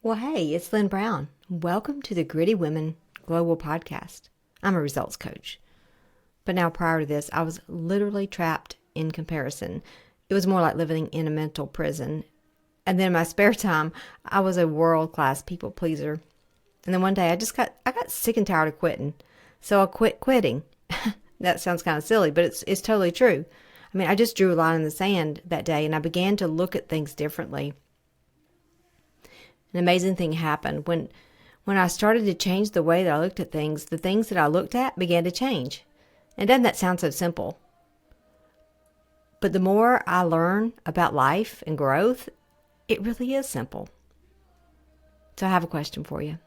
Well, hey, it's Lynn Brown. Welcome to the Gritty Women Global Podcast. I'm a results coach. But now, prior to this, I was literally trapped in comparison. It was more like living in a mental prison. And then in my spare time, I was a world-class people pleaser. And then one day, I got sick and tired of quitting. So I quit quitting. That sounds kind of silly, but it's totally true. I mean, I just drew a line in the sand that day, and I began to look at things differently. An amazing thing happened. When I started to change the way that I looked at things, the things that I looked at began to change. And doesn't that sound so simple? But the more I learn about life and growth, it really is simple. So I have a question for you.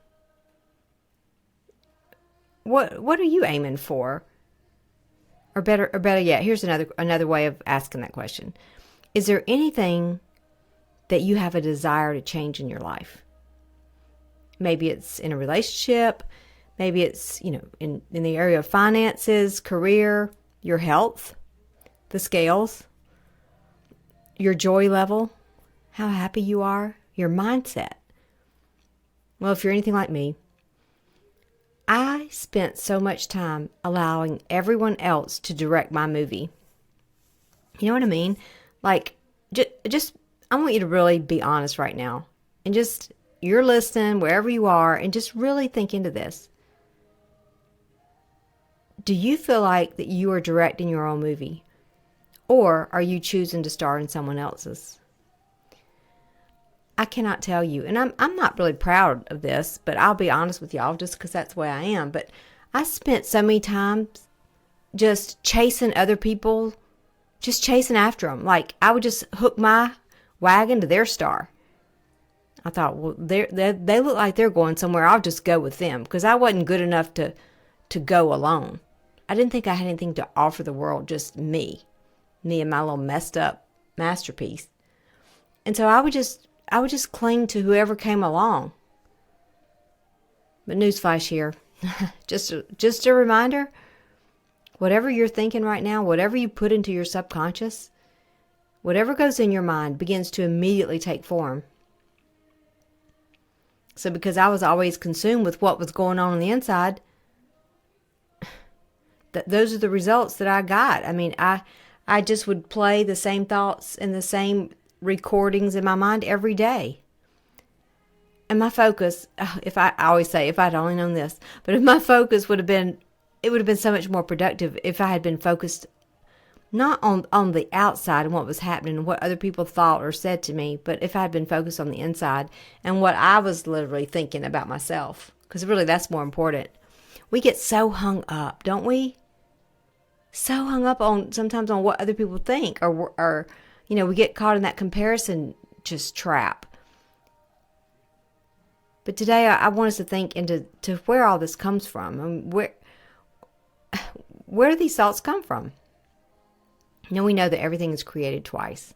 What are you aiming for? Or better yet, here's another way of asking that question. Is there anything that you have a desire to change in your life? Maybe it's in a relationship, maybe it's, in the area of finances, career, your health, the scales, your joy level, how happy you are, your mindset. Well, if you're anything like me, I spent so much time allowing everyone else to direct my movie. You know what I mean? Like, just I want you to really be honest right now. And just, you're listening wherever you are, and just really think into this. Do you feel like that you are directing your own movie? Or are you choosing to star in someone else's? I cannot tell you, and I'm not really proud of this, but I'll be honest with y'all just because that's the way I am. But I spent so many times just chasing other people, just chasing after them. Like, I would just hook my wagon to their star. I thought, well, they look like they're going somewhere. I'll just go with them because I wasn't good enough to go alone. I didn't think I had anything to offer the world, just me and my little messed up masterpiece. And so I would just cling to whoever came along. But newsflash here, just a reminder, whatever you're thinking right now, whatever you put into your subconscious, whatever goes in your mind begins to immediately take form. So because I was always consumed with what was going on the inside, those are the results that I got. I mean, I just would play the same thoughts and the same recordings in my mind every day. And my focus, I always say, if I'd only known this, but if my focus would have been so much more productive if I had been focused not on the outside and what was happening and what other people thought or said to me, but if I had been focused on the inside and what I was literally thinking about myself. Because really that's more important. We get so hung up, don't we? So hung up sometimes on what other people think or we get caught in that comparison just trap. But today I want us to think into where all this comes from. And where do these thoughts come from? We know that everything is created twice.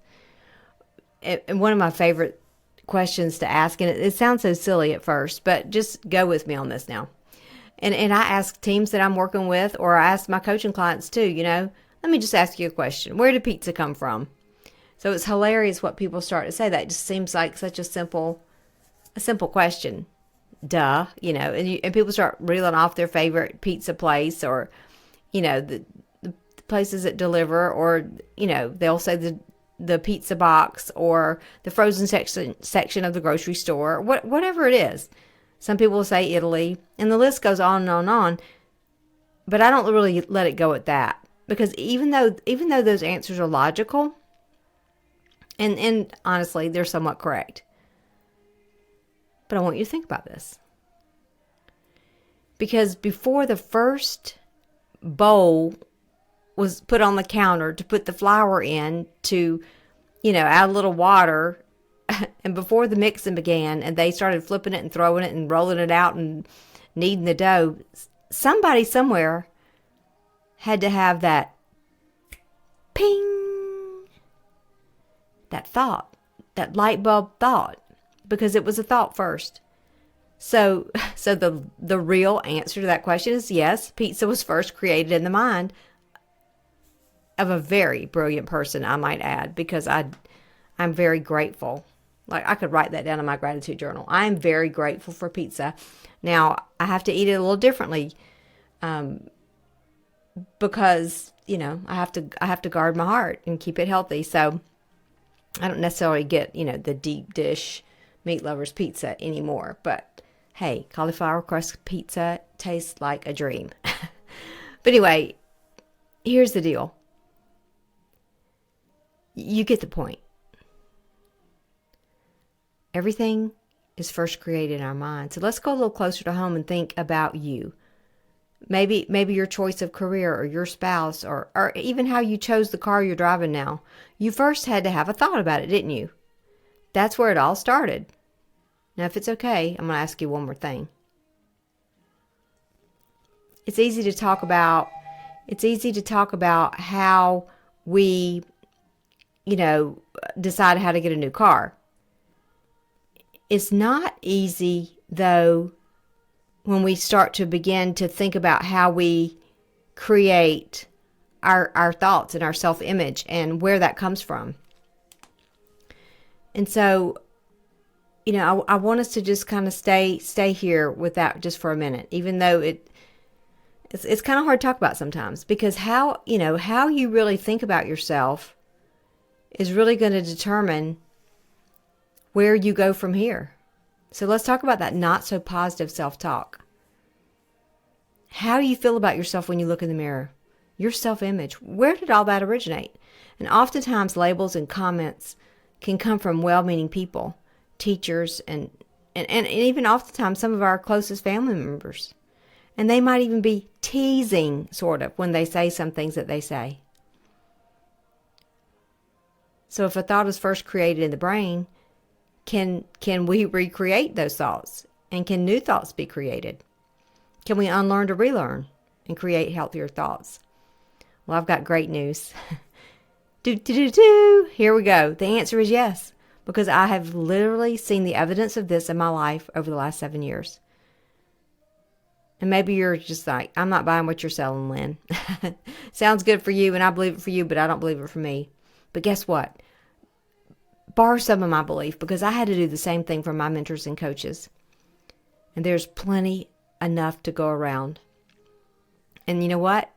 And one of my favorite questions to ask, and it sounds so silly at first, but just go with me on this now. And I ask teams that I'm working with, or I ask my coaching clients too, let me just ask you a question. Where did pizza come from? So it's hilarious what people start to say. That just seems like such a simple question. Duh, and people start reeling off their favorite pizza place or, the places that deliver, or, they'll say the pizza box or the frozen section of the grocery store, whatever it is. Some people will say Italy, and the list goes on and on and on. But I don't really let it go at that, because even though those answers are logical, and honestly, they're somewhat correct. But I want you to think about this. Because before the first bowl was put on the counter to put the flour in to, add a little water, and before the mixing began and they started flipping it and throwing it and rolling it out and kneading the dough, somebody somewhere had to have that ping, that thought, that light bulb thought, because it was a thought first. So the real answer to that question is yes, pizza was first created in the mind of a very brilliant person, I might add, because I'm very grateful Like, I could write that down in my gratitude journal. I am very grateful for pizza. Now, I have to eat it a little differently, because, I have to guard my heart and keep it healthy. So I don't necessarily get, the deep dish meat lovers pizza anymore. But hey, cauliflower crust pizza tastes like a dream. But anyway, here's the deal. You get the point. Everything is first created in our mind. So let's go a little closer to home and think about you. Maybe your choice of career, or your spouse, or even how you chose the car you're driving now. You first had to have a thought about it, didn't you? That's where it all started. Now, if it's okay, I'm going to ask you one more thing. It's easy to talk about how we, decide how to get a new car. It's not easy, though, when we start to begin to think about how we create our thoughts and our self-image and where that comes from. And so, I want us to just kind of stay here with that just for a minute, even though it's kind of hard to talk about sometimes, because how you really think about yourself is really going to determine where you go from here. So let's talk about that not so positive self-talk. How do you feel about yourself when you look in the mirror? Your self-image, where did all that originate? And oftentimes labels and comments can come from well-meaning people, teachers, and even oftentimes some of our closest family members. And they might even be teasing, sort of, when they say some things that they say. So if a thought is first created in the brain, can we recreate those thoughts? And can new thoughts be created? Can we unlearn to relearn and create healthier thoughts? Well, I've got great news. Here we go. The answer is yes, because I have literally seen the evidence of this in my life over the last 7 years. And maybe you're just like, I'm not buying what you're selling, Lynn. Sounds good for you, and I believe it for you, but I don't believe it for me. But guess what? Borrow some of my belief, because I had to do the same thing for my mentors and coaches. And there's plenty enough to go around. And you know what?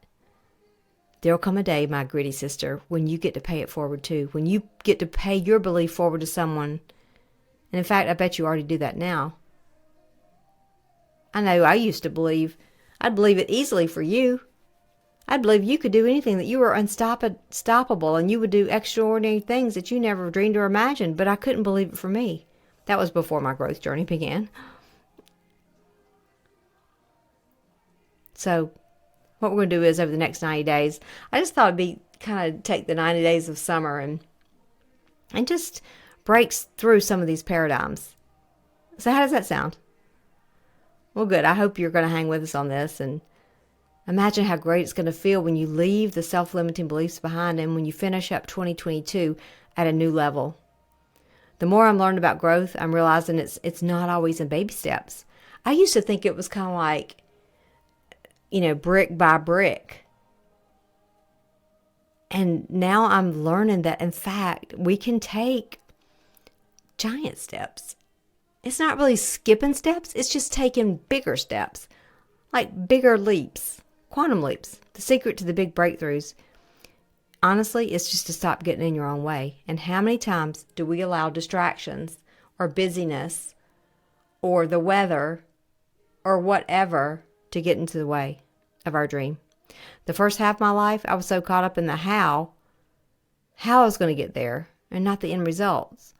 There'll come a day, my gritty sister, when you get to pay it forward too. When you get to pay your belief forward to someone. And in fact, I bet you already do that now. I know I used to believe, I'd believe it easily for you. I'd believe you could do anything, that you were unstoppable, and you would do extraordinary things that you never dreamed or imagined, but I couldn't believe it for me. That was before my growth journey began. So what we're going to do is, over the next 90 days, I just thought it'd be kind of take the 90 days of summer and just breaks through some of these paradigms. So how does that sound? Well, good. I hope you're going to hang with us on this, and imagine how great it's going to feel when you leave the self-limiting beliefs behind and when you finish up 2022 at a new level. The more I'm learning about growth, I'm realizing it's not always in baby steps. I used to think it was kind of like, brick by brick. And now I'm learning that, in fact, we can take giant steps. It's not really skipping steps. It's just taking bigger steps, like bigger leaps, quantum leaps. The secret to the big breakthroughs, honestly, is just to stop getting in your own way. And how many times do we allow distractions or busyness or the weather or whatever to get into the way of our dream? The first half of my life, I was so caught up in the how I was going to get there, and not the end results.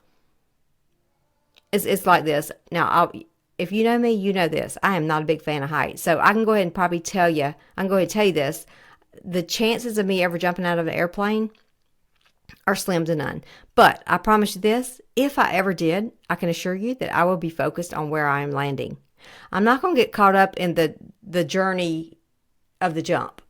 It's like this. Now, if you know me, you know this. I am not a big fan of heights. So I can go ahead and probably tell you this. The chances of me ever jumping out of an airplane are slim to none. But I promise you this, if I ever did, I can assure you that I will be focused on where I am landing. I'm not going to get caught up in the journey of the jump.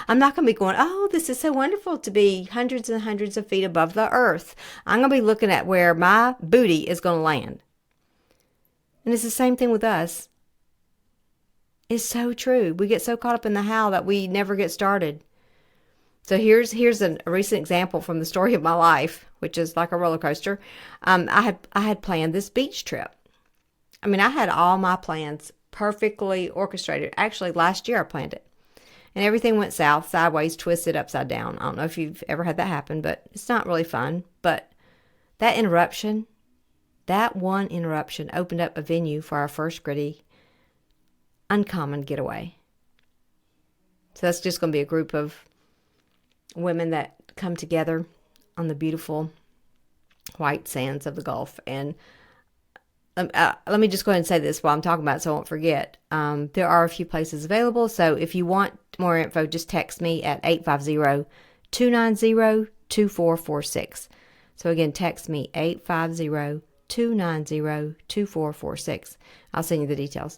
I'm not going to be going, oh, this is so wonderful to be hundreds and hundreds of feet above the earth. I'm going to be looking at where my booty is going to land. And it's the same thing with us. It's so true. We get so caught up in the how that we never get started. So here's a recent example from the story of my life, which is like a roller coaster. I had planned this beach trip. I mean, I had all my plans perfectly orchestrated. Actually, last year I planned it. And everything went south, sideways, twisted, upside down. I don't know if you've ever had that happen, but it's not really fun. But that interruption, that one interruption opened up a venue for our first Gritty Uncommon getaway. So that's just going to be a group of women that come together on the beautiful white sands of the Gulf. And let me just go ahead and say this while I'm talking about it so I won't forget. There are a few places available. So if you want more info, just text me at 850-290-2446. So again, text me 850-290-2446. I'll send you the details.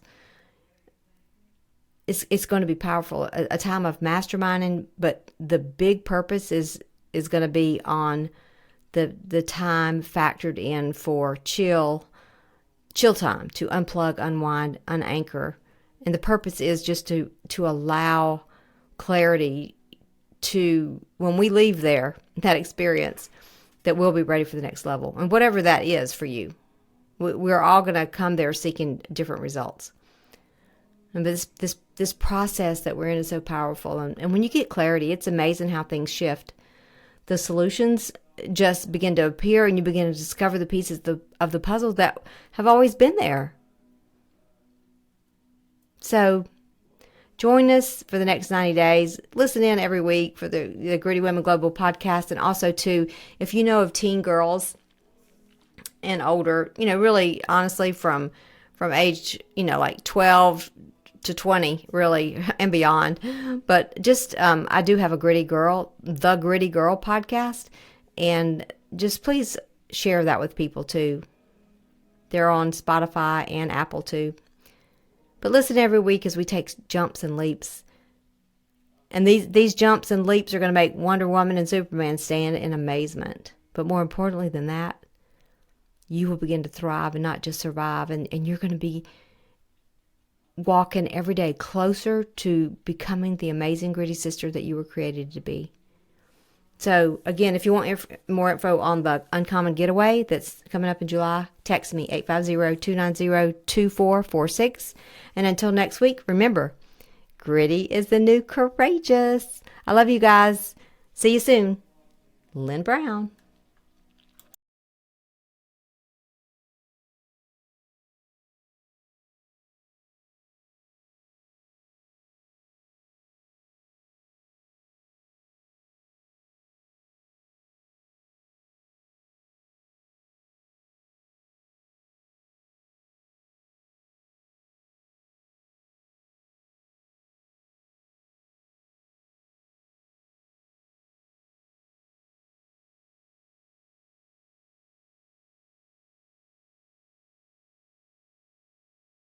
It's going to be powerful, a time of masterminding, but the big purpose is going to be on the time factored in for chill time, to unplug, unwind, unanchor. And the purpose is just to allow clarity to, when we leave there, that experience, that we'll be ready for the next level. And whatever that is for you, we're all going to come there seeking different results. And this process that we're in is so powerful. And when you get clarity, it's amazing how things shift. The solutions just begin to appear, and you begin to discover the pieces of the puzzle that have always been there. So join us for the next 90 days. Listen in every week for the Gritty Women Global podcast. And also, too, if you know of teen girls and older, really, honestly, from age, like 12 to 20, really, and beyond. But just, I do have the Gritty Girl podcast. And just please share that with people too. They're on Spotify and Apple too. But listen every week as we take jumps and leaps. And these jumps and leaps are going to make Wonder Woman and Superman stand in amazement. But more importantly than that, you will begin to thrive and not just survive. And you're going to be walking every day closer to becoming the amazing Gritty sister that you were created to be. So, again, if you want more info on the Uncommon Getaway that's coming up in July, text me 850-290-2446. And until next week, remember, Gritty is the new courageous. I love you guys. See you soon. Lynn Brown.